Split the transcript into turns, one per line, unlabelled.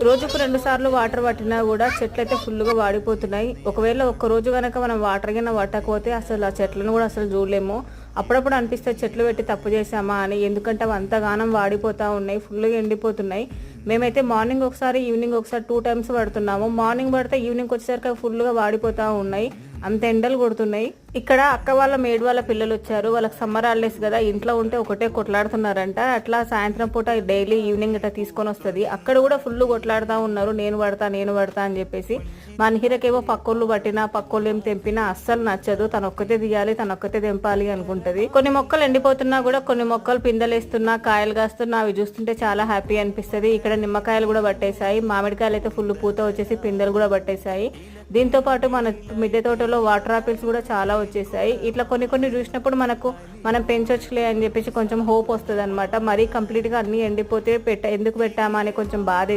రోజుకు 2 సార్లు వాటర్ పట్టినా కూడా చెట్లు అయితే ఫుల్గా వాడిపోతున్నాయి. ఒకవేళ ఒక్క రోజు కనుక మనం వాటర్ గిన పట్టకపోతే అసలు ఆ చెట్లను కూడా అసలు చూడలేము. అప్పుడప్పుడు అనిపిస్తే చెట్లు పెట్టి తప్పు చేసామా అని, ఎందుకంటే అవి అంతగానం వాడిపోతూ ఉన్నాయి, ఫుల్గా ఎండిపోతున్నాయి. మేమైతే మార్నింగ్ ఒకసారి ఈవినింగ్ ఒకసారి 2 టైమ్స్ పడుతున్నాము. మార్నింగ్ పడితే ఈవినింగ్ వచ్చేసరికి అవి ఫుల్గా వాడిపోతూ ఉన్నాయి, అంత ఎండలు కొడుతున్నాయి. ఇక్కడ అక్క వాళ్ళ మేడ్ వాళ్ళ పిల్లలు వచ్చారు. వాళ్ళకి సమ్మర్ హాలిడేస్ కదా, ఇంట్లో ఉంటే ఒకటే కొట్లాడుతున్నారంట. అట్లా సాయంత్రం పూట డైలీ ఈవినింగ్ ఇట్లా తీసుకొని వస్తుంది. అక్కడ కూడా ఫుల్ కొట్లాడుతూ ఉన్నారు, నేను పడతా అని చెప్పేసి. మా నిహిరకేమో పక్కోళ్ళు పట్టినా పక్కోళ్ళు ఏం తెంపినా అస్సలు నచ్చదు. తను ఒక్కతే తీయాలి, తను ఒక్కతే తెంపాలి అనుకుంటది. కొన్ని మొక్కలు ఎండిపోతున్నా కూడా కొన్ని మొక్కలు పిందెలేస్తున్నా కాయలు కాస్తున్నా అవి చూస్తుంటే చాలా హ్యాపీ అనిపిస్తుంది. ఇక్కడ నిమ్మకాయలు కూడా పట్టేశాయి, మామిడికాయలు అయితే ఫుల్ పూత వచ్చేసి పిందెలు కూడా పట్టేశాయి. దీంతో పాటు మన మిద్దె తోటలో వాటర్ ఆపిల్స్ కూడా చాలా వచ్చేసాయి. ఇట్లా కొన్ని చూసినప్పుడు మనం పెంచొచ్చులే అని చెప్పేసి కొంచెం హోప్ వస్తుంది అనమాట. మరీ కంప్లీట్గా అన్నీ ఎండిపోతే ఎందుకు పెట్టామా అని కొంచెం బాధ